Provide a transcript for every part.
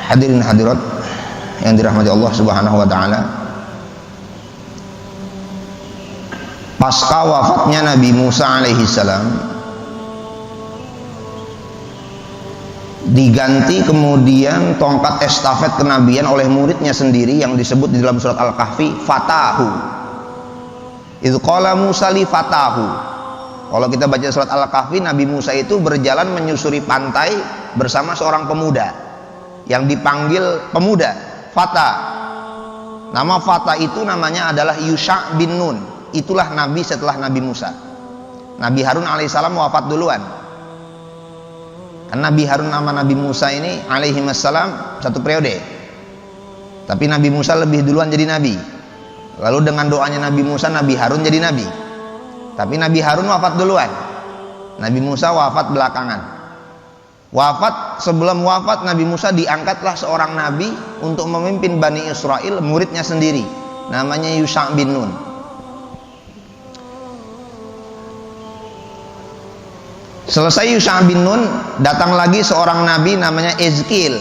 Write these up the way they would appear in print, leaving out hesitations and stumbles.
Hadirin hadirat yang dirahmati Allah Subhanahu wa taala. Pasca wafatnya Nabi Musa alaihi salam, diganti kemudian tongkat estafet kenabian oleh muridnya sendiri yang disebut di dalam surat Al-Kahfi fatahu. Idz qala Musa li fatahu. Kalau kita baca surat Al-Kahfi, Nabi Musa itu berjalan menyusuri pantai bersama seorang pemuda yang dipanggil pemuda, Fata. Nama Fata itu namanya adalah Yusha bin Nun. Itulah nabi setelah Nabi Musa. Nabi Harun alaihissalam wafat duluan. Karena Nabi Harun sama Nabi Musa ini alaihissalam satu periode. Tapi Nabi Musa lebih duluan jadi nabi. Lalu dengan doanya Nabi Musa, Nabi Harun jadi nabi. Tapi Nabi Harun wafat duluan. Nabi Musa wafat belakangan. Sebelum wafat Nabi Musa diangkatlah seorang nabi untuk memimpin Bani Israel, muridnya sendiri, namanya Yusha bin Nun. Selesai Yusha bin Nun, datang lagi seorang nabi namanya Ezkiel.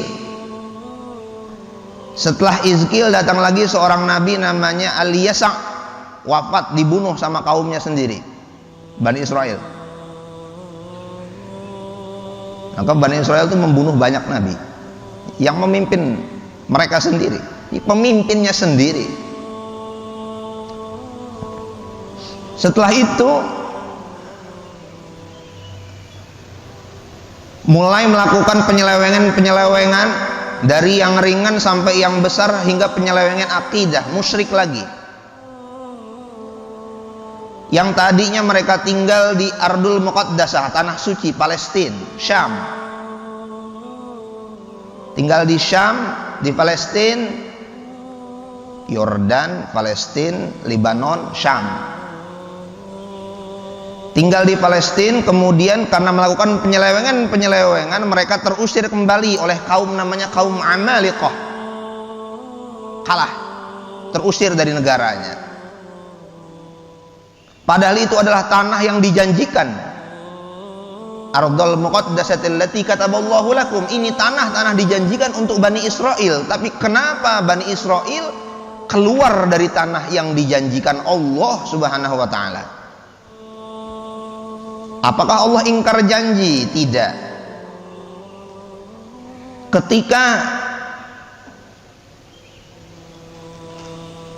Setelah Ezkiel datang lagi seorang nabi namanya Al-Yasa, wafat dibunuh sama kaumnya sendiri, Bani Israel. Maka Bani Israel itu membunuh banyak nabi yang memimpin mereka sendiri, pemimpinnya sendiri. Setelah itu mulai melakukan penyelewengan dari yang ringan sampai yang besar hingga penyelewengan akidah, musyrik lagi. Yang tadinya mereka tinggal di Ardul Muqaddasah, tanah suci Palestina, Syam. Tinggal di Syam, di Palestina, Yordan, Palestina, Lebanon, Syam. Tinggal di Palestina, kemudian karena melakukan penyelewengan mereka terusir kembali oleh kaum namanya kaum Amaliqah. Kalah, terusir dari negaranya. Padahal itu adalah tanah yang dijanjikan. Ardul Muqaddasatil lati kataballahu lakum. Ini tanah dijanjikan untuk Bani Israel. Tapi kenapa Bani Israel keluar dari tanah yang dijanjikan Allah Subhanahu wa taala? Apakah Allah ingkar janji? Tidak. Ketika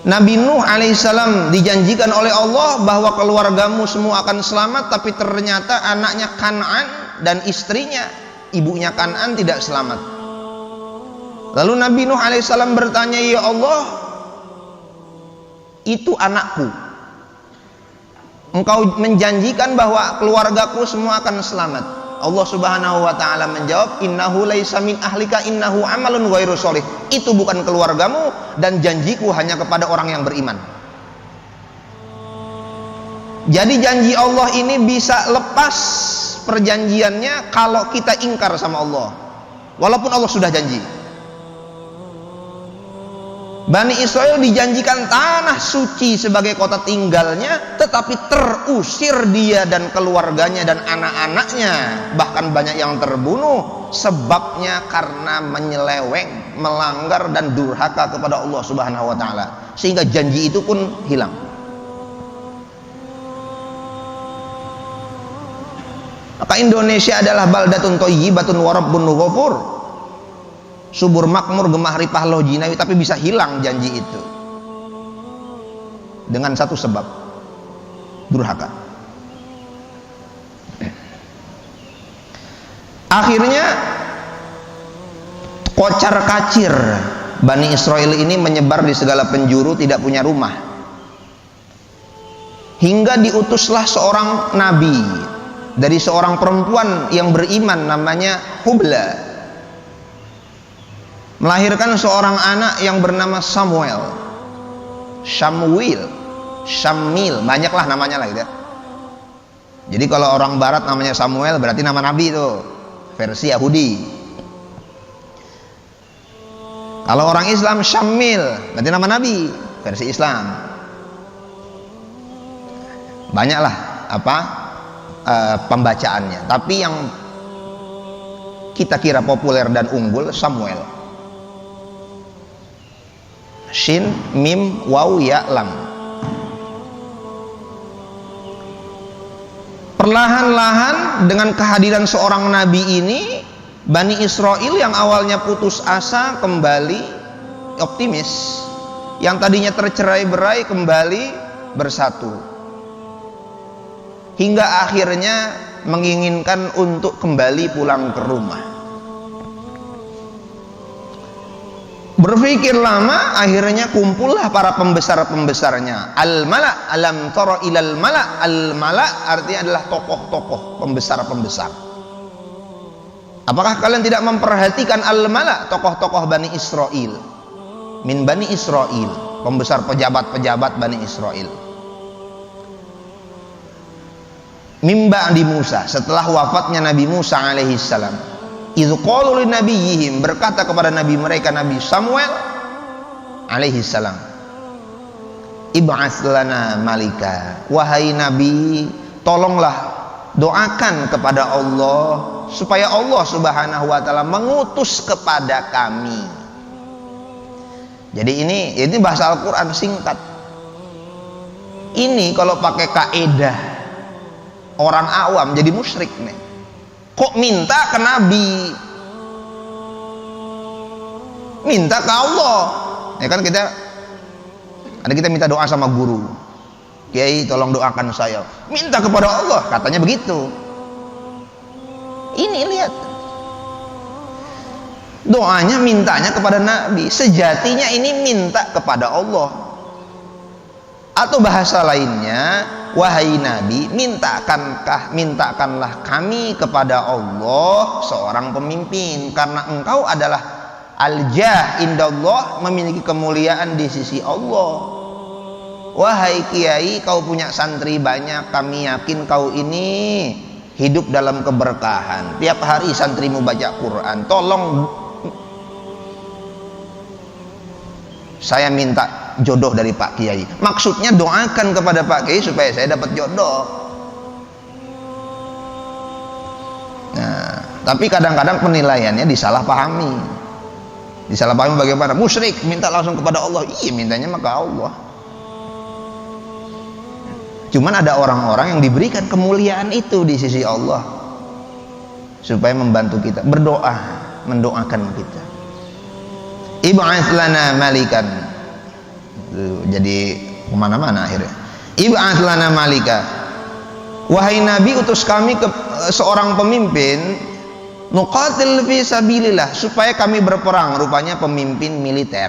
Nabi Nuh alaihissalam dijanjikan oleh Allah bahwa keluargamu semua akan selamat, tapi ternyata anaknya Kan'an dan istrinya, ibunya Kan'an tidak selamat. Lalu Nabi Nuh alaihissalam bertanya, ya Allah, itu anakku. Engkau menjanjikan bahwa keluargaku semua akan selamat. Allah Subhanahu wa taala menjawab, innahu laisa min ahlika innahu amalun ghairu sholih. Itu bukan keluargamu dan janjiku hanya kepada orang yang beriman. Jadi janji Allah ini bisa lepas perjanjiannya kalau kita ingkar sama Allah, walaupun Allah sudah janji. Bani Israel dijanjikan tanah suci sebagai kota tinggalnya, tetapi terusir dia dan keluarganya dan anak-anaknya, bahkan banyak yang terbunuh sebabnya karena menyeleweng, melanggar dan durhaka kepada Allah Subhanahu wa taala, sehingga janji itu pun hilang. Maka Indonesia adalah baldatun thayyibatun wa rabbun ghafur, subur makmur, gemah ripah loh jinawi, tapi bisa hilang janji itu dengan satu sebab, durhaka. Akhirnya kocar kacir Bani Israel ini menyebar di segala penjuru, tidak punya rumah, hingga diutuslah seorang nabi dari seorang perempuan yang beriman namanya Hubla, melahirkan seorang anak yang bernama Samuel, Syamil, banyaklah namanya lah gitu ya. Jadi kalau orang barat namanya Samuel berarti nama nabi itu, versi Yahudi. Kalau orang Islam Syamil berarti nama nabi, versi Islam. Banyaklah pembacaannya. Tapi yang kita kira populer dan unggul Samuel. Shin, mim, waw, ya, lam. Perlahan-lahan dengan kehadiran seorang nabi ini, Bani Israel yang awalnya putus asa kembali optimis, yang tadinya tercerai-berai kembali bersatu, hingga akhirnya menginginkan untuk kembali pulang ke rumah. Berpikir lama, akhirnya kumpullah para pembesar-pembesarnya. Al-mala, alam tara ilal mala. Al-mala artinya adalah tokoh-tokoh, pembesar-pembesar. Apakah kalian tidak memperhatikan al-mala, tokoh-tokoh Bani Israel? Min Bani Israel, pembesar pejabat-pejabat Bani Israel. Mimba di Musa, setelah wafatnya Nabi Musa alaihi salam. Idz qalu lin nabiyihim, berkata kepada nabi mereka Nabi Samuel alaihi salam, ib'ats lana malika, wahai nabi, tolonglah doakan kepada Allah supaya Allah Subhanahu wa taala mengutus kepada kami. Jadi ini bahasa Al-Qur'an singkat. Ini kalau pakai kaidah orang awam jadi musyrik nih. Kok minta ke nabi? Minta ke Allah. Ya kan kita minta doa sama guru. Kiai tolong doakan saya. Minta kepada Allah, katanya begitu. Ini lihat. Doanya mintanya kepada nabi. Sejatinya ini minta kepada Allah. Atau bahasa lainnya, wahai nabi, mintakanlah kami kepada Allah seorang pemimpin, karena engkau adalah al-jah indallah, memiliki kemuliaan di sisi Allah. Wahai kiai, kau punya santri banyak, kami yakin kau ini hidup dalam keberkahan. Tiap hari santrimu baca Quran. Tolong saya minta jodoh dari Pak Kiai. Maksudnya doakan kepada Pak Kiai supaya saya dapat jodoh. Nah, tapi kadang-kadang penilaiannya disalahpahami. Disalahpahami bagaimana? Musyrik, minta langsung kepada Allah. Iya, mintanya maka Allah. Cuman ada orang-orang yang diberikan kemuliaan itu di sisi Allah supaya membantu kita, berdoa, mendoakan kita. Ib'ats lana malikan. Jadi kemana-mana akhirnya. Ib'ats lana malika, wahai nabi, utus kami ke seorang pemimpin, nuqatil fi sabilillah, supaya kami berperang. Rupanya pemimpin militer.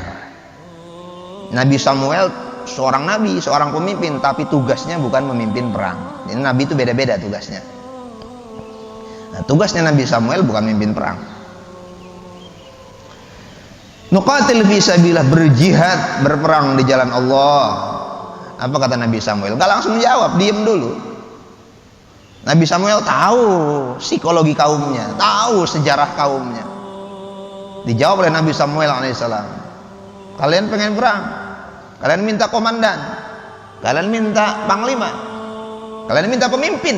Nabi Samuel seorang nabi, seorang pemimpin, tapi tugasnya bukan memimpin perang. Ini nabi itu beda-beda tugasnya. Nah, tugasnya Nabi Samuel bukan memimpin perang. Nuqatil fi sabilillah, berjihad, berperang di jalan Allah. Apa kata Nabi Samuel? Gak langsung jawab, diem dulu. Nabi Samuel tahu psikologi kaumnya, tahu sejarah kaumnya. Dijawab oleh Nabi Samuel alaihissalam, kalian pengen perang, kalian minta komandan, kalian minta panglima, kalian minta pemimpin.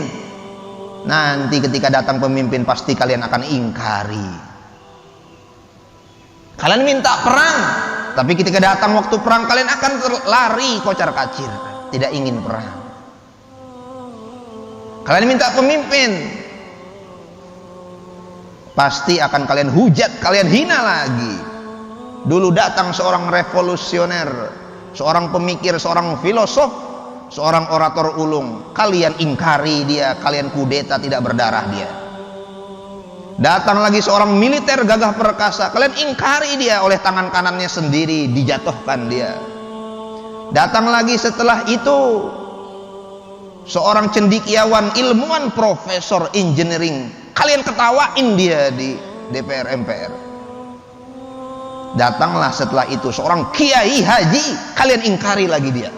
Nanti ketika datang pemimpin pasti kalian akan ingkari. Kalian minta perang, tapi ketika datang waktu perang kalian akan lari kocar-kacir, tidak ingin perang. Kalian minta pemimpin, pasti akan kalian hujat, kalian hina lagi. Dulu datang seorang revolusioner, seorang pemikir, seorang filosof, seorang orator ulung, kalian ingkari dia, kalian kudeta, tidak berdarah dia. Datang lagi seorang militer gagah perkasa, kalian ingkari dia, oleh tangan kanannya sendiri dijatuhkan dia. Datang lagi setelah itu seorang cendekiawan, ilmuwan, profesor engineering, kalian ketawain dia di DPR MPR. Datanglah setelah itu seorang kiai haji, kalian ingkari lagi dia.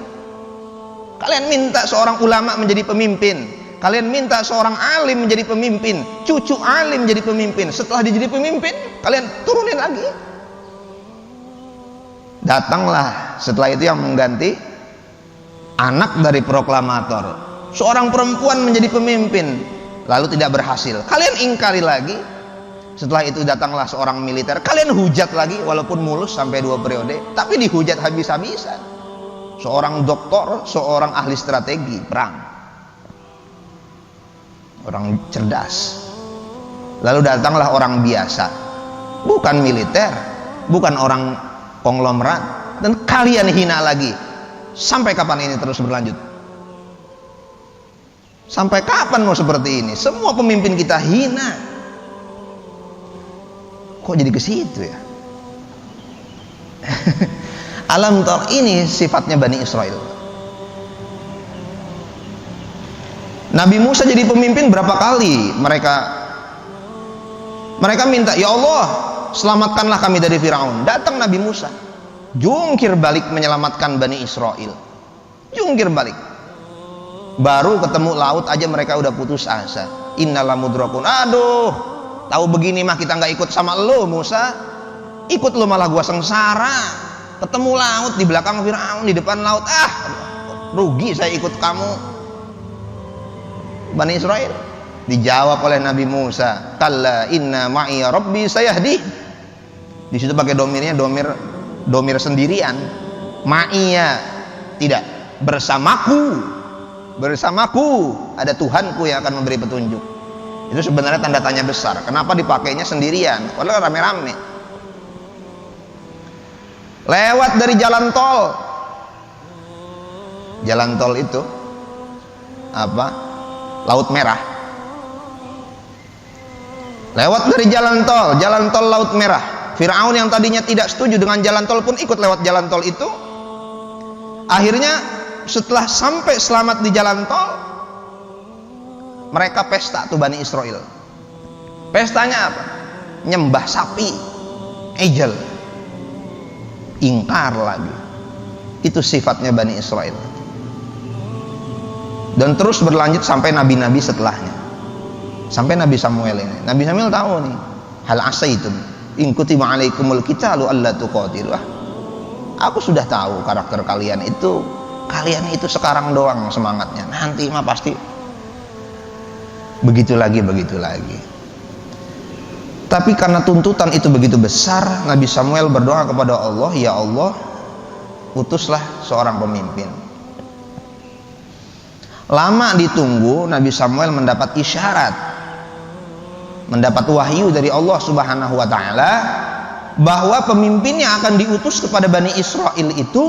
Kalian minta seorang ulama menjadi pemimpin, kalian minta seorang alim menjadi pemimpin, cucu alim menjadi pemimpin. Setelah dia jadi pemimpin, kalian turunin lagi. Datanglah setelah itu yang mengganti, anak dari proklamator, seorang perempuan menjadi pemimpin. lalu tidak berhasil. Kalian ingkari lagi. Setelah itu datanglah seorang militer, kalian hujat lagi, walaupun mulus sampai 2 periode, tapi dihujat habis-habisan. Seorang doktor, seorang ahli strategi perang, orang cerdas. Lalu datanglah orang biasa, bukan militer, bukan orang konglomerat, dan kalian hina lagi. Sampai kapan ini terus berlanjut? Sampai kapan mau seperti ini? Semua pemimpin kita hina. Kok jadi ke situ ya? Alam tar, ini sifatnya Bani Israel. Nabi Musa jadi pemimpin berapa kali mereka minta, ya Allah selamatkanlah kami dari Firaun. Datang Nabi Musa, jungkir balik menyelamatkan Bani Israel, jungkir balik. Baru ketemu laut aja mereka udah putus asa. Innalamudrakun, aduh, tahu begini mah kita nggak ikut sama lo Musa, ikut lo malah gua sengsara. Ketemu laut di belakang Firaun, di depan laut, rugi saya ikut kamu. Bani Israel dijawab oleh Nabi Musa, kalla inna ma'iya rabbi sayahdi. Di situ pakai domirnya domir sendirian. Ma'iya, tidak, bersamaku ada Tuhanku yang akan memberi petunjuk. Itu sebenarnya tanda tanya besar. Kenapa dipakainya sendirian? Padahal rame-rame. Lewat dari jalan tol. Jalan tol itu apa? Laut Merah. Lewat dari jalan tol Laut Merah. Firaun yang tadinya tidak setuju dengan jalan tol pun ikut lewat jalan tol itu. Akhirnya setelah sampai selamat di jalan tol, mereka pesta tuh Bani Israel. Pestanya apa? Nyembah sapi, ejel, ingkar lagi. Itu sifatnya Bani Israel. Dan terus berlanjut sampai nabi-nabi setelahnya. Sampai Nabi Samuel ini. Nabi Samuel tahu nih, hal asaitum in kutiba alaikumul qitalu alla tuqatilu. Aku sudah tahu karakter kalian itu sekarang doang semangatnya, nanti mah pasti begitu lagi. Tapi karena tuntutan itu begitu besar, Nabi Samuel berdoa kepada Allah, ya Allah, utuslah seorang pemimpin. Lama ditunggu, Nabi Samuel mendapat isyarat, mendapat wahyu dari Allah Subhanahu wa taala bahwa pemimpin yang akan diutus kepada Bani Israel itu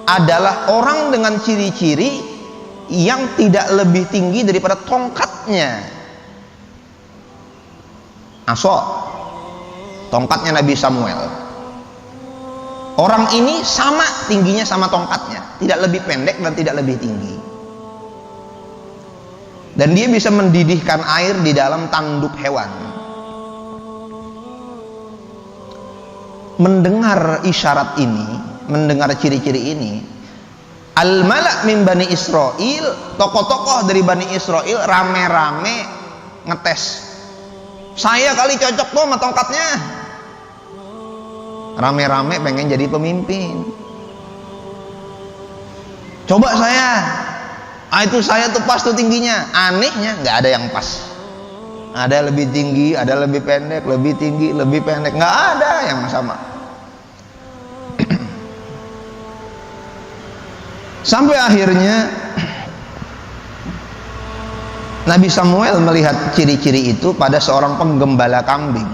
adalah orang dengan ciri-ciri yang tidak lebih tinggi daripada tongkatnya. Tongkatnya Nabi Samuel. Orang ini sama tingginya sama tongkatnya, tidak lebih pendek dan tidak lebih tinggi. Dan dia bisa mendidihkan air di dalam tanduk hewan. Mendengar isyarat ini, mendengar ciri-ciri ini, al-malak min Bani Israel, tokoh-tokoh dari Bani Israel rame-rame ngetes. Saya kali cocok tuh sama tongkatnya. Rame-rame pengen jadi pemimpin. Coba saya, itu saya tuh pas tuh tingginya. Anehnya nggak ada yang pas. Ada lebih tinggi, ada lebih pendek, lebih tinggi, lebih pendek, nggak ada yang sama. Sampai akhirnya Nabi Samuel melihat ciri-ciri itu pada seorang penggembala kambing,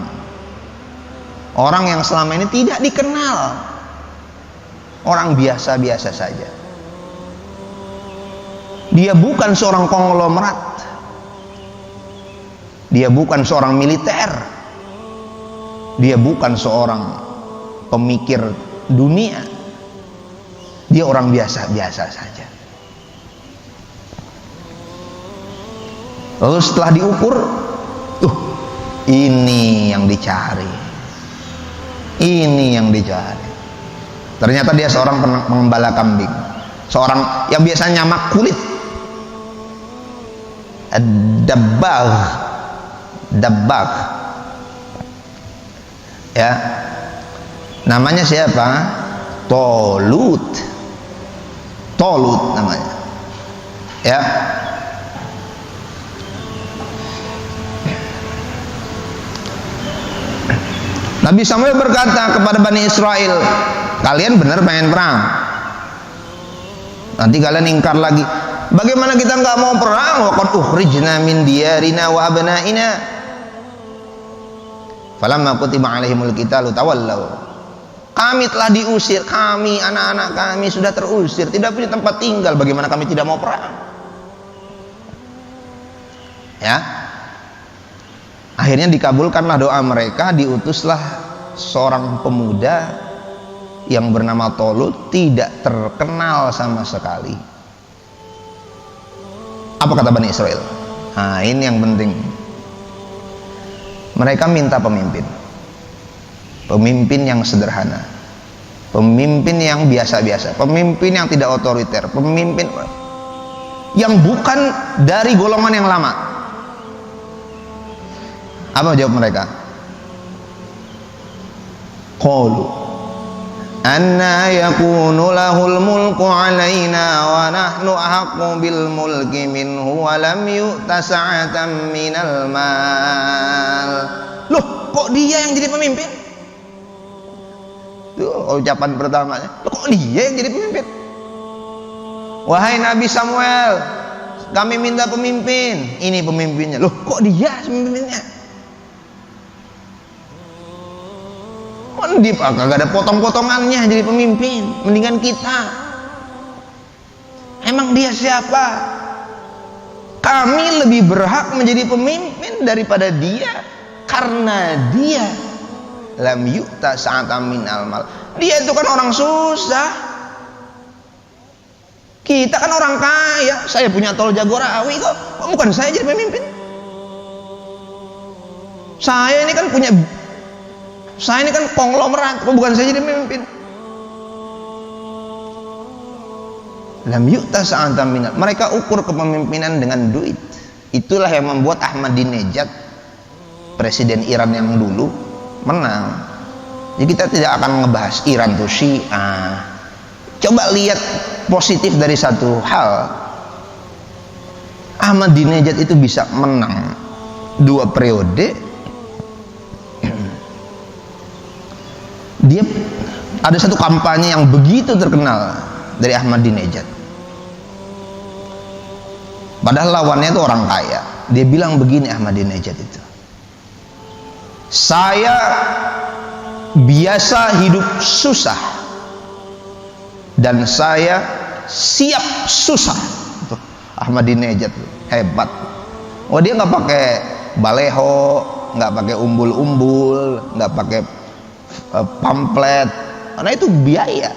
orang yang selama ini tidak dikenal, orang biasa-biasa saja. Dia bukan seorang konglomerat, dia bukan seorang militer, dia bukan seorang pemikir dunia, dia orang biasa-biasa saja. Lalu setelah diukur, ini yang dicari, ini yang dicari. Ternyata dia seorang pengembala kambing, seorang yang biasa nyamak kulit, dabbagh, ya, namanya siapa? Tolut namanya, ya. Nabi Samuel berkata kepada Bani Israel, kalian benar pengen perang, nanti kalian ingkar lagi, bagaimana kita nggak mau perang? Wa qad ukhrijna min diyarina wa abnaina falamma kutiba alaihimul qitalu tawallaw. Kami telah diusir, kami, anak-anak kami sudah terusir, tidak punya tempat tinggal, bagaimana kami tidak mau perang? Ya, akhirnya dikabulkanlah doa mereka, diutuslah seorang pemuda yang bernama Tolut, tidak terkenal sama sekali. Apa kata Bani Israel? Nah, ini yang penting. Mereka minta pemimpin, pemimpin yang sederhana, pemimpin yang biasa-biasa, pemimpin yang tidak otoriter, pemimpin yang bukan dari golongan yang lama. Apa jawab mereka? Qalu anna yakunu lahul mulku alaina wa nahnu ahaqqu bil mulki minhu wa lam yu'ta sa'atan minal mal. Loh, kok dia yang jadi pemimpin? Itu ucapan pertamanya. Loh, kok dia yang jadi pemimpin? Wahai Nabi Samuel, kami minta pemimpin. Ini pemimpinnya. Loh, kok dia pemimpinnya? Dia kagak ada potong-potongannya jadi pemimpin, mendingan kita. Emang dia siapa? Kami lebih berhak menjadi pemimpin daripada dia, karena dia lam yu'ta sa'atan minal mal. Dia itu kan orang susah, kita kan orang kaya. Saya punya tol Jagorawi kok bukan saya jadi pemimpin? Saya ini kan konglomerat, kok bukan saya jadi pemimpin? Lam yu'ta sa'atan minal. Mereka ukur kepemimpinan dengan duit. Itulah yang membuat Ahmadinejad, presiden Iran yang dulu, menang. Jadi kita tidak akan ngebahas Iran tuh Syiah. Coba lihat positif dari satu hal. Ahmadinejad itu bisa menang 2 periode. Dia ada satu kampanye yang begitu terkenal dari Ahmadinejad. Padahal lawannya itu orang kaya. Dia bilang begini, Ahmadinejad itu, saya biasa hidup susah dan saya siap susah. Ahmadinejad hebat. Oh, dia nggak pakai baleho, nggak pakai umbul-umbul, nggak pakai pamflet, karena itu biaya.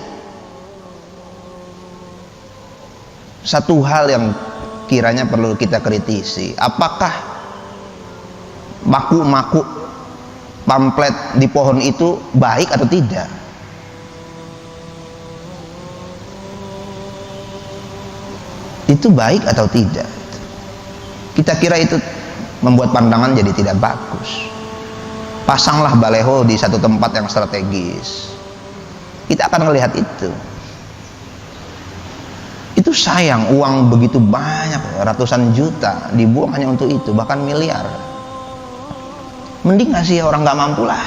Satu hal yang kiranya perlu kita kritisi, apakah maku-maku pamflet di pohon itu baik atau tidak? Itu baik atau tidak? Kita kira itu membuat pandangan jadi tidak bagus. Pasanglah baleho di satu tempat yang strategis, kita akan melihat itu. Itu sayang, uang begitu banyak, ratusan juta dibuang hanya untuk itu, bahkan miliar. Mending ngasih orang nggak mampu lah.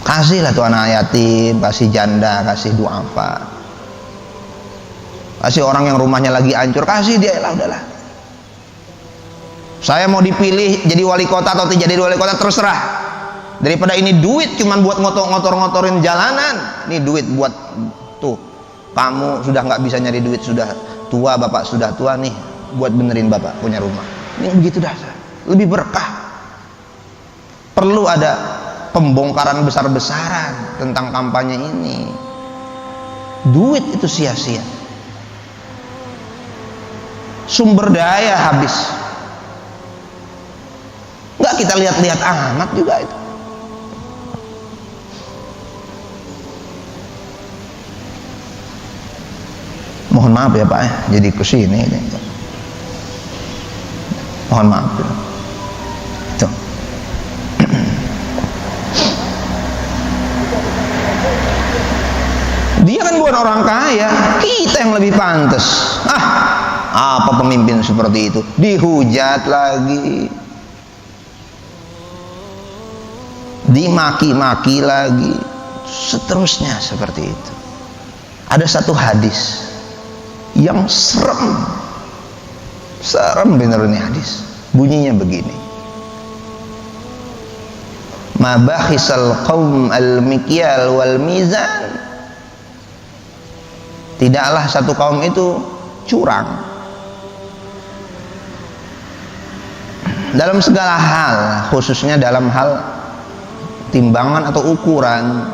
Kasihlah tuh anak yatim, kasih janda, kasih duafa, kasih orang yang rumahnya lagi hancur, kasih dia lah, udahlah. Saya mau dipilih jadi wali kota atau tidak jadi wali kota terserah. Daripada ini duit cuman buat ngotor-ngotorin jalanan. Ini duit buat tuh, kamu sudah nggak bisa nyari duit, sudah tua, bapak sudah tua nih, buat benerin bapak punya rumah. Ini begitu dah, lebih berkah. Perlu ada pembongkaran besar-besaran tentang kampanye ini. Duit itu sia-sia, sumber daya habis. Nggak kita lihat-lihat amat juga itu. Mohon maaf ya Pak, jadi kesini. Mohon maaf. Tuh. Dia kan bukan orang kaya, kita yang lebih pantas. Apa pemimpin seperti itu? Dihujat lagi. dimaki-maki lagi, seterusnya seperti itu. Ada satu hadis yang serem bener ini hadis. Bunyinya begini: ma bakhisal qaum al-mikyal wal mizan. Tidaklah satu kaum itu curang dalam segala hal, khususnya dalam hal timbangan atau ukuran,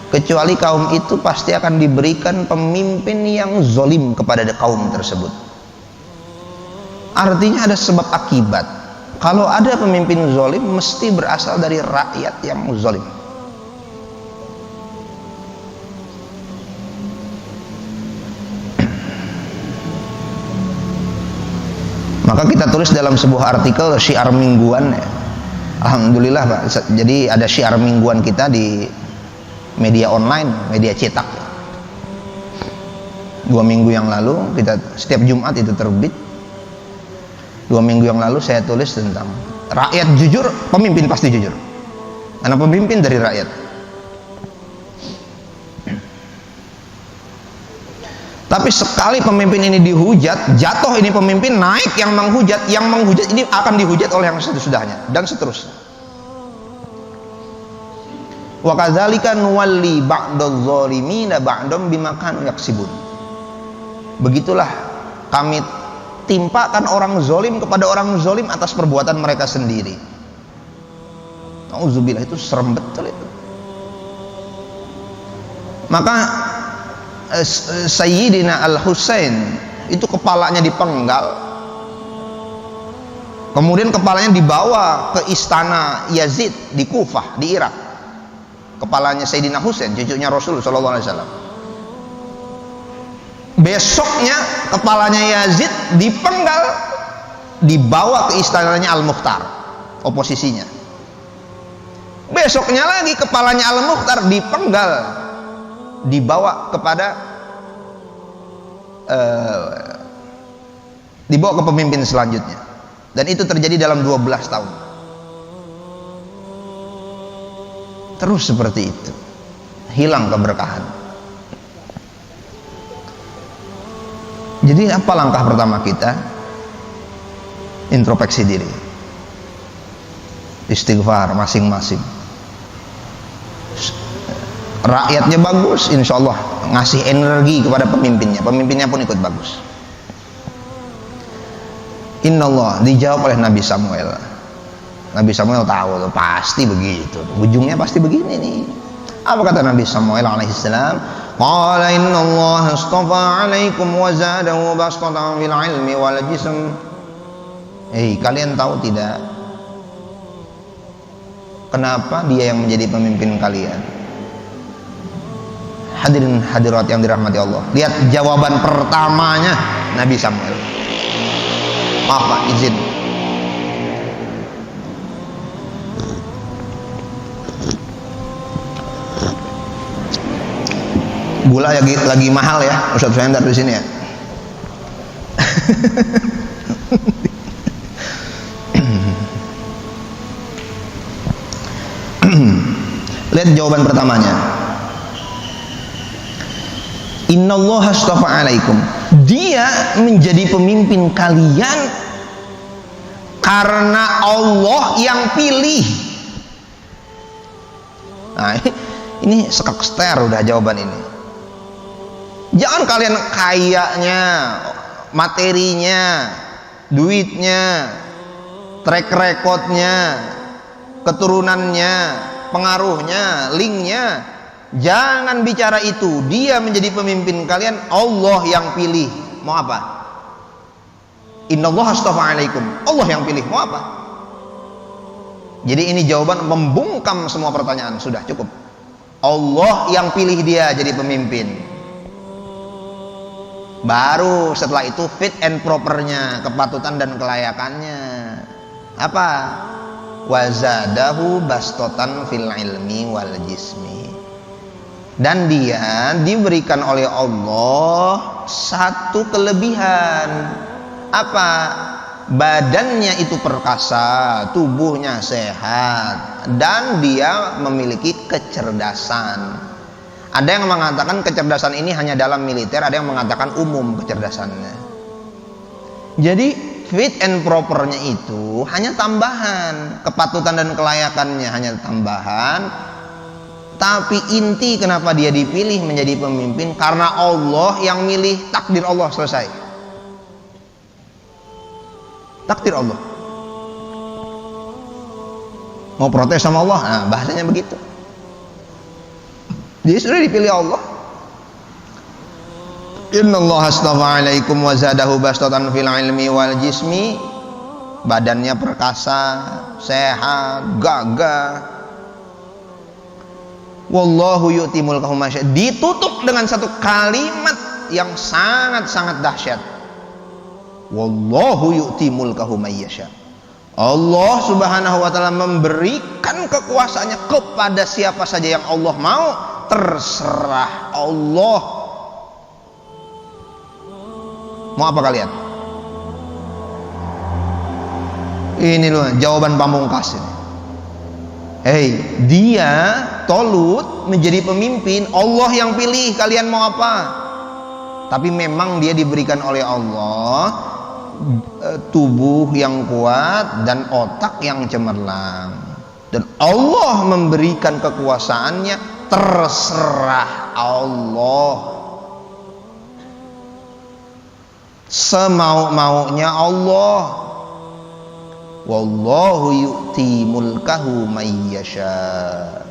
kecuali kaum itu pasti akan diberikan pemimpin yang zolim kepada kaum tersebut. Artinya ada sebab akibat. Kalau ada pemimpin zolim, mesti berasal dari rakyat yang zolim. Maka kita tulis dalam sebuah artikel syiar mingguan ya. Alhamdulillah Pak. Jadi ada syiar mingguan kita di media online, media cetak. 2 minggu yang lalu kita setiap Jumat itu terbit. 2 minggu yang lalu saya tulis tentang rakyat jujur, pemimpin pasti jujur. Karena pemimpin dari rakyat. Tapi sekali pemimpin ini dihujat, jatuh ini pemimpin, naik yang menghujat ini akan dihujat oleh yang sesudahnya dan seterusnya. Wa kadzalika nuwalli ba'dadz zalimina ba'dam bima kanu yaksibun. Begitulah kami timpakan orang zalim kepada orang zalim atas perbuatan mereka sendiri. Auzubillah, itu serem betul itu. Maka Sayyidina Al-Husain itu kepalanya dipenggal, kemudian kepalanya dibawa ke istana Yazid di Kufah di Irak. Kepalanya Sayyidina Husain, cucunya Rasul sallallahu alaihi wasallam. Besoknya kepalanya Yazid dipenggal, dibawa ke istananya Al-Mukhtar, oposisinya. Besoknya lagi kepalanya Al-Mukhtar dipenggal, dibawa ke pemimpin selanjutnya, dan itu terjadi dalam 12 tahun terus seperti itu. Hilang keberkahan. Jadi apa langkah pertama kita? Introspeksi diri, istighfar masing-masing. Rakyatnya bagus, insya Allah ngasih energi kepada pemimpinnya pun ikut bagus. Inna Allah, dijawab oleh Nabi Samuel. Nabi Samuel tahu tuh, pasti begitu, ujungnya pasti begini nih. Apa kata Nabi Samuel alaihissalam? Qala inna Allah astafa alaikum wa zadahu bastatan fil ilmi wal jism. Kalian tahu tidak kenapa dia yang menjadi pemimpin kalian? Hadirin hadirat yang dirahmati Allah, lihat jawaban pertamanya Nabi Samuel. Maaf Pak, izin. Gula lagi mahal ya, Ustaz Vendar di sini ya. Lihat jawaban pertamanya. Innallaha astafa alaikum. Dia menjadi pemimpin kalian karena Allah yang pilih. Nah, ini sekakster udah jawaban ini. Jangan kalian kayanya, materinya, duitnya, track recordnya, keturunannya, pengaruhnya, linknya. Jangan bicara itu. Dia menjadi pemimpin kalian, Allah yang pilih. Mau apa? Innallaha astafa alaikum. Allah yang pilih. Mau apa? Jadi ini jawaban membungkam semua pertanyaan. Sudah cukup. Allah yang pilih dia jadi pemimpin. Baru setelah itu fit and propernya, kepatutan dan kelayakannya. Apa? Wazadahu bastotan fil ilmi wal jismi. Dan dia diberikan oleh Allah satu kelebihan. Apa? badannya itu perkasa, tubuhnya sehat, dan dia memiliki kecerdasan. Ada yang mengatakan kecerdasan ini hanya dalam militer, ada yang mengatakan umum kecerdasannya. Jadi fit and propernya itu hanya tambahan, kepatutan dan kelayakannya hanya tambahan. Tapi inti kenapa dia dipilih menjadi pemimpin, karena Allah yang milih, takdir Allah, selesai. Takdir Allah. Mau protes sama Allah, nah bahasanya begitu. Dia sudah dipilih Allah. Innallaha astafa alaikum wa zadahu bastatan fil ilmi wal jismi. Badannya perkasa, sehat, gagah. Wallahu yu'ti mulkahu man yasha. Ditutup dengan satu kalimat yang sangat-sangat dahsyat. Wallahu yu'ti mulkahu man yasha. Allah Subhanahu wa taala memberikan kekuasaannya kepada siapa saja yang Allah mau, terserah Allah. Mau apa kalian? Ini loh jawaban pamungkas ini. Hei, dia Tolut menjadi pemimpin, Allah yang pilih, kalian mau apa? Tapi memang dia diberikan oleh Allah tubuh yang kuat dan otak yang cemerlang, dan Allah memberikan kekuasaannya, terserah Allah, semau-maunya Allah. Wallahu yu'ti mulkahu may yasha.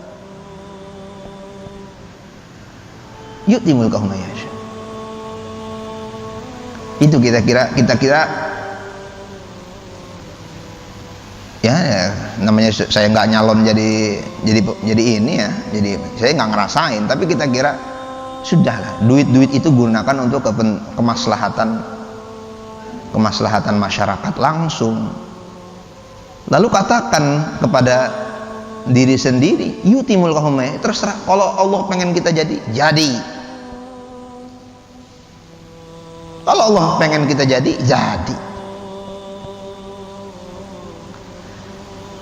Yu'ti mulkahu may yasha. Itu kita kira ya, namanya saya nggak nyalon jadi ini ya, jadi saya nggak ngerasain, tapi kita kira sudahlah, duit itu gunakan untuk kemaslahatan masyarakat langsung. Lalu katakan kepada diri sendiri, yu'ti mulkahu may yasha, terserah, kalau Allah pengen kita jadi. Kalau Allah pengen kita jadi.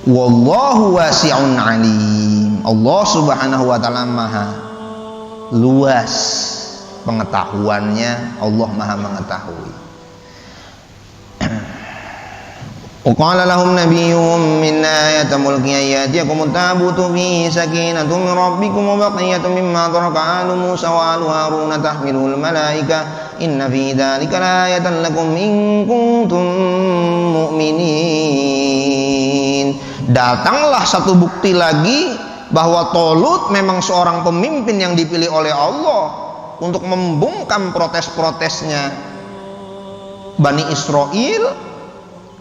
Wallahu wasi'un alim. Allah Subhanahu wa taala maha luas pengetahuannya, Allah maha mengetahui. Qala lahum nabiyyuhum min ayati mulki ayatikum tabutu fi sakinatun min rabbikum wa baqiyatun mimma taraka alu Musa wa alu Harun tahmiluhul malaika inna fi dzalika laayatan lakum in kuntum mu'minin. Datanglah satu bukti lagi bahwa Tolut memang seorang pemimpin yang dipilih oleh Allah untuk membungkam protes-protesnya Bani Israel.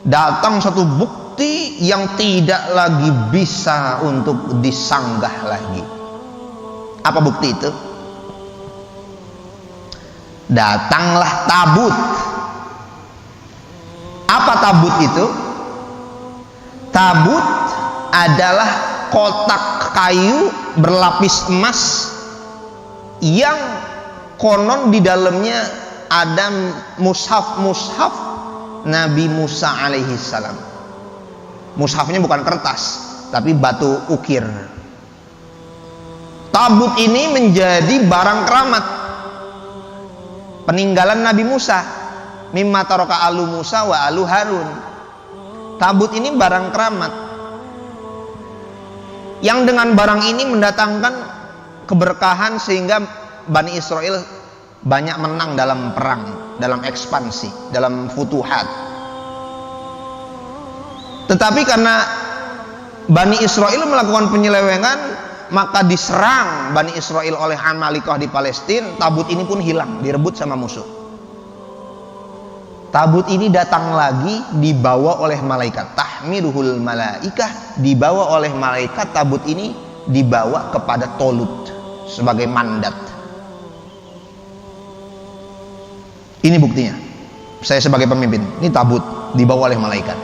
Datang satu bukti yang tidak lagi bisa untuk disanggah lagi. Apa bukti itu? Datanglah tabut. Apa tabut itu? Tabut adalah kotak kayu berlapis emas yang konon di dalamnya ada mushaf Nabi Musa alaihi salam. Mushafnya bukan kertas, tapi batu ukir. Tabut ini menjadi barang keramat peninggalan Nabi Musa, mimma taraka alu Musa wa alu Harun. Tabut ini barang keramat yang dengan barang ini mendatangkan keberkahan sehingga Bani Israel banyak menang dalam perang, dalam ekspansi, dalam futuhat. Tetapi karena Bani Israel melakukan penyelewengan, maka diserang Bani Israel oleh Amalikah di Palestina. Tabut ini pun hilang, direbut sama musuh. Tabut ini datang lagi dibawa oleh malaikat, tahmiluhul malaikah, dibawa oleh malaikat. Tabut ini dibawa kepada Tolut sebagai mandat. Ini buktinya, saya sebagai pemimpin, ini tabut dibawa oleh malaikat.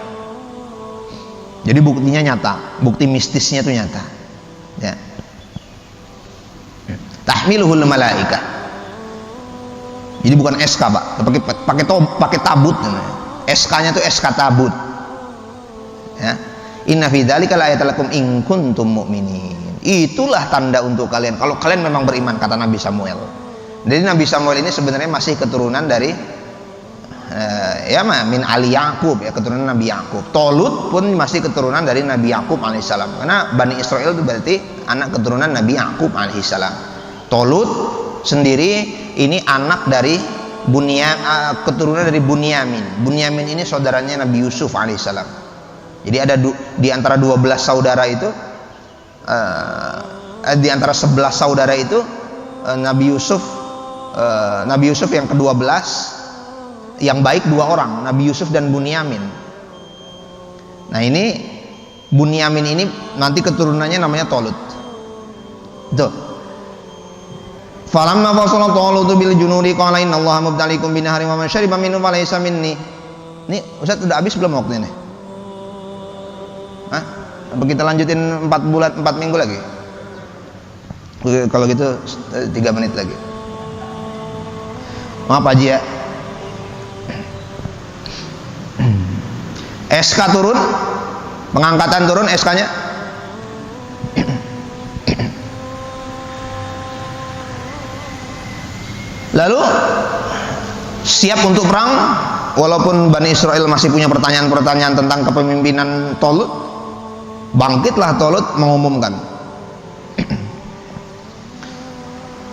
Jadi buktinya nyata, bukti mistisnya itu nyata. Ya. Tahmiluhul malaikah. Jadi bukan SK, Pak, pakai tabut. SK-nya itu SK tabut. Ya. Inna fi dzalika laayatal lakum in kuntum mu'minin. Itulah tanda untuk kalian kalau kalian memang beriman, kata Nabi Samuel. Jadi Nabi Samuel ini sebenarnya masih keturunan dari min Ali Yakub, ya, keturunan Nabi Yakub. Tolut pun masih keturunan dari Nabi Yakub alaihissalam. Karena Bani Israel itu berarti anak keturunan Nabi Yakub alaihissalam. Tolut sendiri ini anak dari keturunan dari Bunyamin. Bunyamin ini saudaranya Nabi Yusuf alaihissalam. Jadi ada di antara 12 saudara itu, di antara 11 saudara itu Nabi Yusuf yang ke-12, yang baik 2 orang, Nabi Yusuf dan Bunyamin. Nah ini Bunyamin ini nanti keturunannya namanya Tolut. Tuh. Falamma fasala Talut bil junudi qala innallaha mubtaliikum binahrin wa man syariba minhu falaysa minni. Ini Ustaz udah habis belum waktunya nih? Hah? Apa kita lanjutin 4 minggu lagi? Kalau gitu 3 menit lagi. Maaf Haji ya. SK turun, pengangkatan turun SK-nya. Lalu siap untuk perang, walaupun Bani Israel masih punya pertanyaan-pertanyaan tentang kepemimpinan Tolut. Bangkitlah Tolut mengumumkan,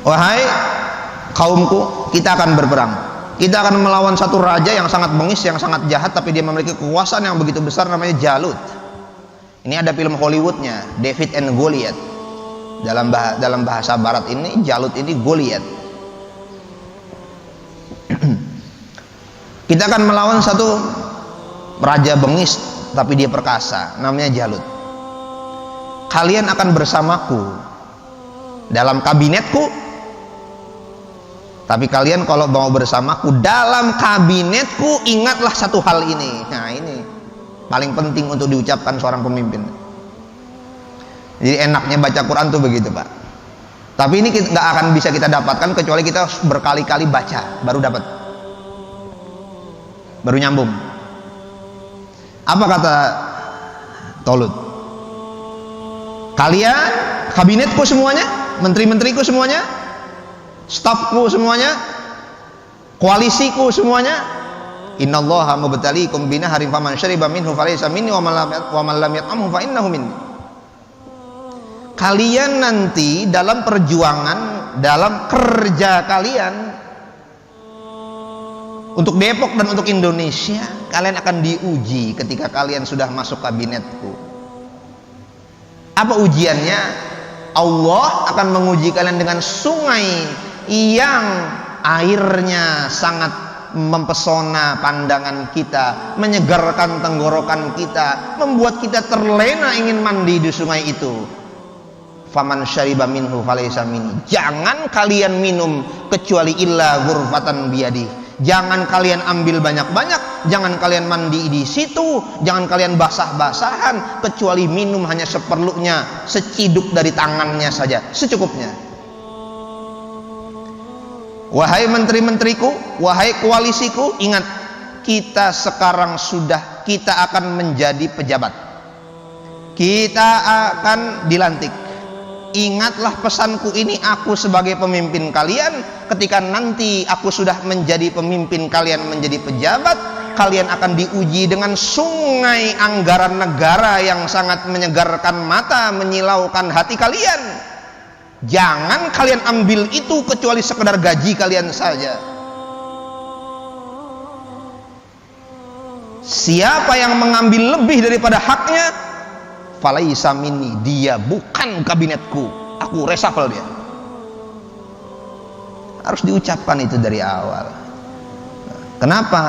wahai kaumku, kita akan berperang. Kita akan melawan satu raja yang sangat bengis, yang sangat jahat, tapi dia memiliki kekuasaan yang begitu besar, namanya Jalut. Ini ada film Hollywoodnya, David and Goliath. Dalam bahasa Barat ini Jalut ini Goliath. Kita akan melawan satu raja bengis, tapi dia perkasa, namanya Jalut. Kalian akan bersamaku dalam kabinetku. Tapi kalian kalau mau bersamaku dalam kabinetku, ingatlah satu hal ini. Nah ini paling penting untuk diucapkan seorang pemimpin. Jadi enaknya baca Quran tuh begitu Pak. Tapi ini nggak akan bisa kita dapatkan kecuali kita berkali-kali baca, baru dapat, baru nyambung. Apa kata Tolut? Kalian, kabinetku semuanya, menteri-menteriku semuanya, stafku semuanya, koalisiku semuanya, innallaha mubtaliikum binahrin faman syariba minhu falaysa minni wa man lam yat'amhu fa innahu minni. Kalian nanti dalam perjuangan, dalam kerja kalian untuk Depok dan untuk Indonesia, kalian akan diuji ketika kalian sudah masuk kabinetku. Apa ujiannya? Allah akan menguji kalian dengan sungai yang airnya sangat mempesona pandangan kita, menyegarkan tenggorokan kita, membuat kita terlena ingin mandi di sungai itu. Faman syariba minhu falaysa minni. Jangan kalian minum kecuali illa ghurfatan biyadi. Jangan kalian ambil banyak-banyak, jangan kalian mandi di situ, jangan kalian basah-basahan, kecuali minum hanya seperlunya, seciduk dari tangannya saja, secukupnya. Wahai menteri-menteriku, wahai koalisiku, ingat, kita sekarang kita akan menjadi pejabat, kita akan dilantik. Ingatlah pesanku ini, aku sebagai pemimpin kalian. Ketika nanti aku sudah menjadi pemimpin kalian, menjadi pejabat, kalian akan diuji dengan sungai anggaran negara yang sangat menyegarkan mata, menyilaukan hati kalian. Jangan kalian ambil itu kecuali sekedar gaji kalian saja. Siapa yang mengambil lebih daripada haknya, falaisa minni, dia bukan kabinetku, aku reshuffle dia. Harus diucapkan itu dari awal. Kenapa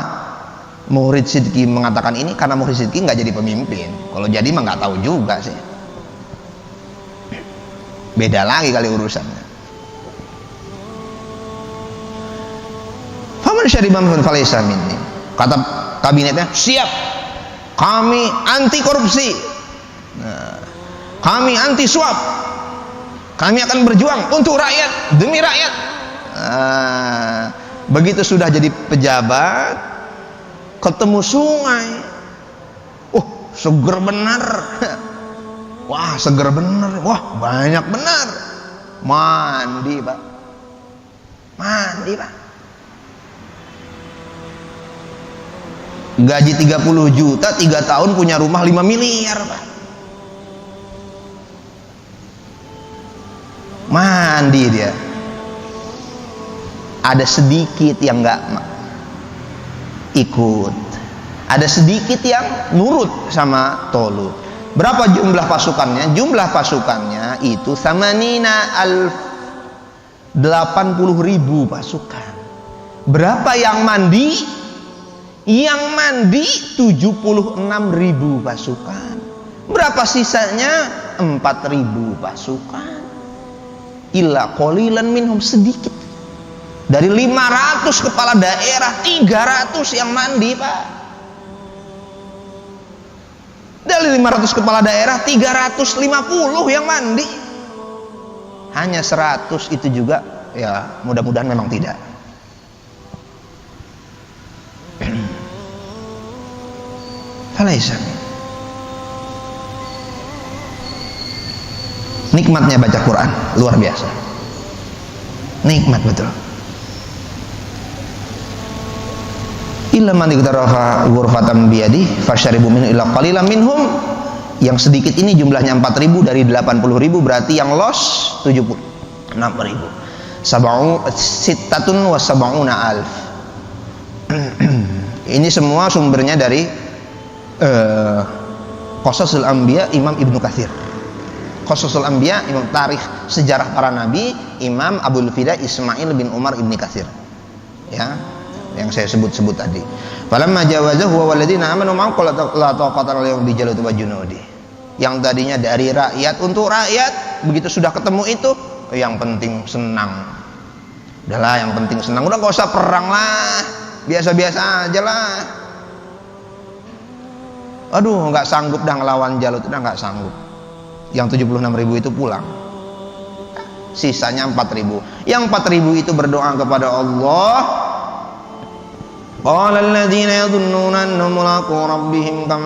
Muhrid Sidki mengatakan ini? Karena Muhrid Sidki nggak jadi pemimpin. Kalau jadi mah nggak tahu juga sih, beda lagi kali urusannya. Faman syariba minhu falaisa minni. Kata kabinetnya, siap, kami anti korupsi. Nah, kami anti suap, kami akan berjuang untuk rakyat, demi rakyat. Begitu sudah jadi pejabat, ketemu sungai, seger benar. Wah, seger benar. Wah, banyak benar. Mandi, Pak. Mandi, Pak. Gaji 30 juta, 3 tahun punya rumah 5 miliar, Pak. Mandi dia. Ada sedikit yang nggak ikut, ada sedikit yang nurut sama Tolut. Berapa jumlah pasukannya? Jumlah pasukannya itu samanina alf, 80.000 pasukan. Berapa yang mandi? Yang mandi 76.000 pasukan. Berapa sisanya? 4.000 pasukan. Illa qalilan minhum, sedikit. Dari 500 kepala daerah, 300 yang mandi, Pak. Dari 500 kepala daerah, 350 yang mandi. Hanya 100 itu juga, ya mudah-mudahan memang tidak. Falaisan. Nikmatnya baca Quran luar biasa. Nikmat betul. Illa man iqtarafa ghurfatan biyadi fasyaribu min illa qalilan minhum. Yang sedikit ini jumlahnya 4.000 dari 80.000, berarti yang loss 76.000. Sittatun wa sab'una alf. Ini semua sumbernya dari Qasasul Anbiya Imam Ibnu Katsir. Qasasul Anbiya, Imam tarikh sejarah para nabi, Imam Abul Fida Ismail bin Umar Ibni Katsir. Ya, yang saya sebut-sebut tadi. Falamma jawazahu wa waladina amanu ma'ahu la taqata lahum bi jaluti wa junudi. Yang tadinya dari rakyat untuk rakyat, begitu sudah ketemu itu, yang penting senang. Udahlah, yang penting senang. Udah gak usah perang lah, biasa-biasa aja lah. Aduh, nggak sanggup dah ngelawan Jalut, udah nggak sanggup. Yang 76.000 itu pulang, sisanya 4.000. Yang 4.000 itu berdoa kepada Allah. Qala alladziina yadhunnuna annahum mulaqu rabbihim kam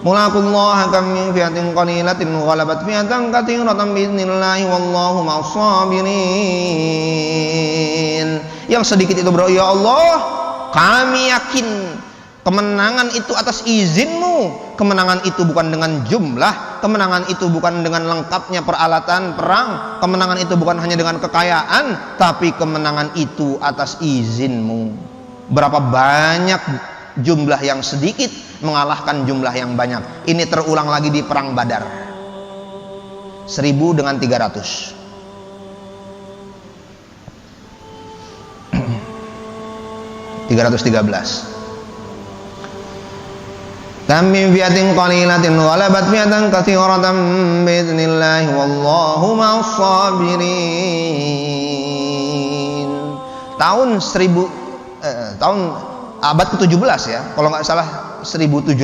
mulaqullaha kam min fi'atin qalilatin ghalabat fi'atan katsiratan biidznillah wallahu ma'as sabirin. Yang sedikit itu berdoa, ya Allah, kami yakin kemenangan itu atas izinmu. Kemenangan itu bukan dengan jumlah, kemenangan itu bukan dengan lengkapnya peralatan perang, kemenangan itu bukan hanya dengan kekayaan, tapi kemenangan itu atas izinmu. Berapa banyak jumlah yang sedikit mengalahkan jumlah yang banyak. Ini terulang lagi di perang Badar. 1000 dengan 300. Kam min fi'atin qalilatin ghalabat fi'atan katsiratan biidznillah wallahu ma'as sabirin. Tahun abad ke-17 ya, kalau nggak salah 1716.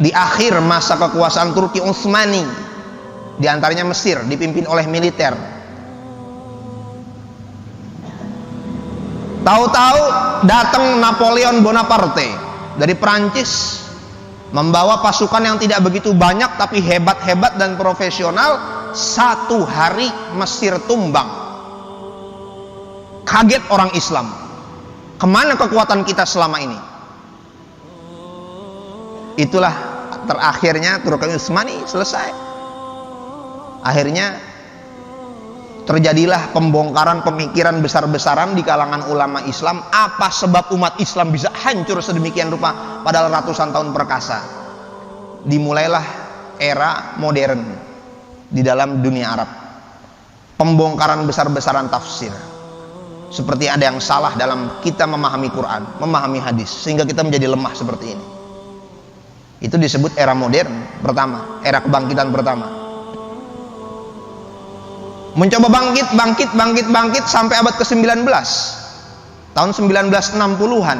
Di akhir masa kekuasaan Turki Utsmani, di antaranya Mesir dipimpin oleh militer. Tahu-tahu datang Napoleon Bonaparte dari Prancis, membawa pasukan yang tidak begitu banyak tapi hebat-hebat dan profesional. 1 hari Mesir tumbang. Kaget orang Islam. Kemana kekuatan kita selama ini? Itulah terakhirnya Turki Utsmani selesai. Akhirnya terjadilah pembongkaran pemikiran besar-besaran di kalangan ulama Islam. Apa sebab umat Islam bisa hancur sedemikian rupa padahal ratusan tahun perkasa? Dimulailah era modern di dalam dunia Arab. Pembongkaran besar-besaran tafsir. Seperti ada yang salah dalam kita memahami Quran, memahami hadis, sehingga kita menjadi lemah seperti ini. Itu disebut era modern pertama, era kebangkitan pertama. Mencoba bangkit sampai abad ke-19, tahun 1960-an.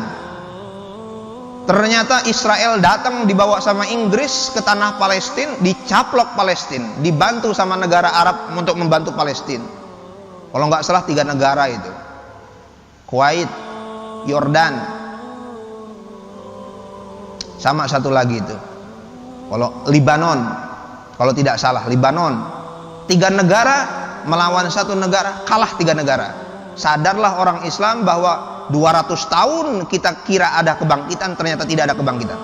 Ternyata Israel datang dibawa sama Inggris ke tanah Palestina, dicaplok Palestina, dibantu sama negara Arab untuk membantu Palestina. Kalau nggak salah 3 negara itu, Kuwait, Yordan. Sama satu lagi itu. Kalau Libanon, kalau tidak salah Libanon. 3 negara melawan 1 negara, kalah 3 negara. Sadarlah orang Islam bahwa 200 tahun kita kira ada kebangkitan, ternyata tidak ada kebangkitan.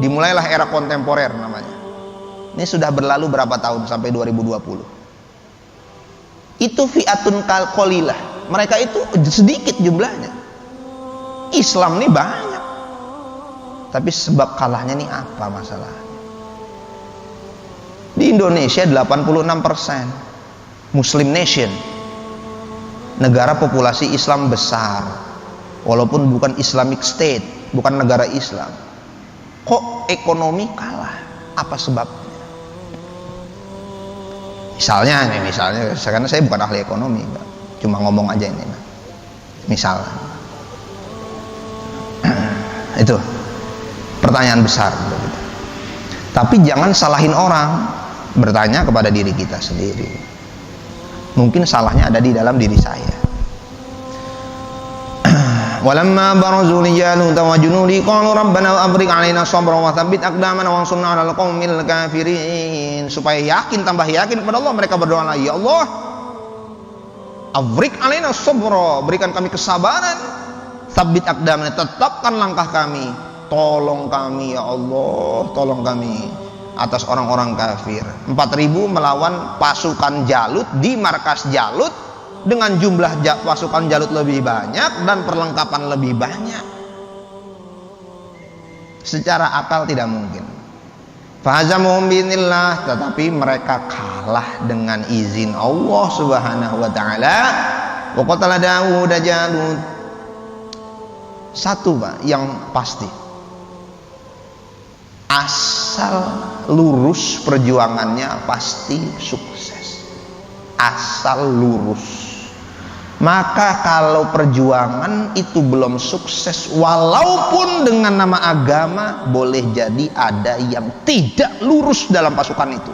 Dimulailah era kontemporer namanya. Ini sudah berlalu berapa tahun sampai 2020. Itu fi'atun qalilah. Mereka itu sedikit jumlahnya. Islam ini banyak. Tapi sebab kalahnya ini apa masalahnya? Di Indonesia 86% Muslim nation. Negara populasi Islam besar. Walaupun bukan Islamic state, bukan negara Islam. Kok ekonomi kalah? Apa sebabnya? Misalnya, karena saya bukan ahli ekonomi, cuma ngomong aja ini. Misalnya, itu pertanyaan besar. Tapi jangan salahin orang, bertanya kepada diri kita sendiri. Mungkin salahnya ada di dalam diri saya. Walamma barazu li Jalut wa junudi qalu rabbana afriq 'alaina sabran wa tsabbit aqdamana wansurna 'alal qaumil kafirin. Supaya yakin, tambah yakin kepada Allah, mereka berdoa lagi, ya Allah, afriq 'alaina sabra, berikan kami kesabaran, tsabbit aqdamana, tetapkan langkah kami, tolong kami ya Allah, tolong kami atas orang-orang kafir. 4.000 melawan pasukan Jalut di markas Jalut dengan jumlah pasukan Jalut lebih banyak dan perlengkapan lebih banyak. Secara akal tidak mungkin. Fahazamuhum binillah, tetapi mereka kalah dengan izin Allah Subhanahu wa taala. Wa qatala Daud Jalut. Satu Pak yang pasti, asal lurus perjuangannya pasti sukses. Asal lurus. Maka kalau perjuangan itu belum sukses, walaupun dengan nama agama, boleh jadi ada yang tidak lurus dalam pasukan itu.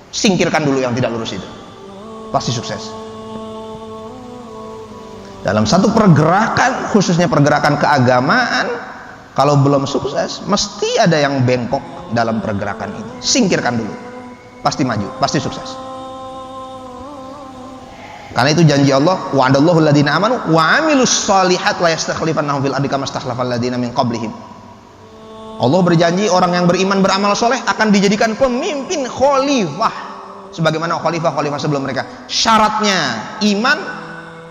Singkirkan dulu yang tidak lurus itu, pasti sukses. Dalam satu pergerakan, khususnya pergerakan keagamaan, kalau belum sukses, mesti ada yang bengkok dalam pergerakan ini. Singkirkan dulu, pasti maju, pasti sukses. Karena itu janji Allah, wa'adallahu alladhina amanu wa 'amilus shalihat la yastakhlifannahum fil ardi kama istakhlafal ladzina min qablihim. Allah berjanji orang yang beriman beramal soleh akan dijadikan pemimpin khalifah, sebagaimana khalifah-khalifah sebelum mereka. Syaratnya iman,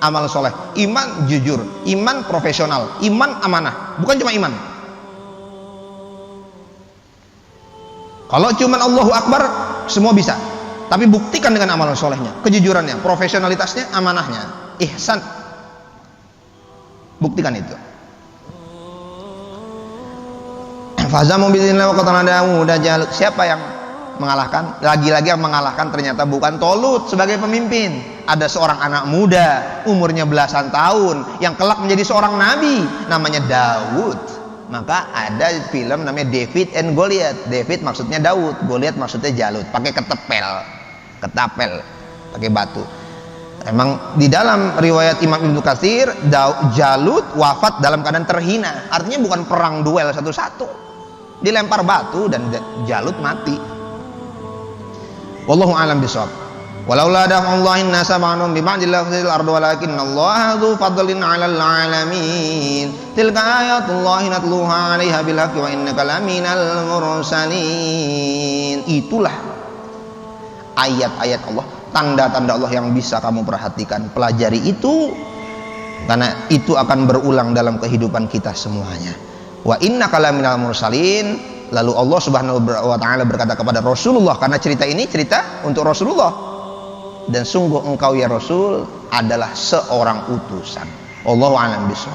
amal soleh, iman jujur, iman profesional, iman amanah, bukan cuma iman. Kalau cuma Allahu Akbar semua bisa, tapi buktikan dengan amal solehnya, kejujurannya, profesionalitasnya, amanahnya, ihsan. Buktikan itu. Fazamu bidzillah wa qatala Daud Jalut. Siapa yang mengalahkan? Lagi-lagi yang mengalahkan ternyata bukan Tolut sebagai pemimpin. Ada seorang anak muda, umurnya belasan tahun, yang kelak menjadi seorang nabi, namanya Daud. Maka ada film namanya David and Goliath. David maksudnya Daud, Goliath maksudnya Jalut, pakai ketapel, pakai batu. Emang di dalam riwayat Imam Ibnu Katsir, Jalut wafat dalam keadaan terhina. Artinya bukan perang duel satu-satu, dilempar batu dan Jalut mati. Wallahu a'lam bishawab. Walaula da'allahin nasa ba'dhum bi ba'dil lafzil ardu walakinnallaha dzu fadlin 'alal 'alamin. Tilka ayatullahi natluha 'alaiha bil haqqi wa innaka laminal mursalin. Itulah ayat-ayat Allah, tanda-tanda Allah yang bisa kamu perhatikan. Pelajari itu, karena itu akan berulang dalam kehidupan kita semuanya. Wa innaka laminal mursalin. Lalu Allah Subhanahu wa taala berkata kepada Rasulullah, karena cerita ini cerita untuk Rasulullah, dan sungguh engkau ya Rasul adalah seorang utusan. Wallahu a'lam bishawab.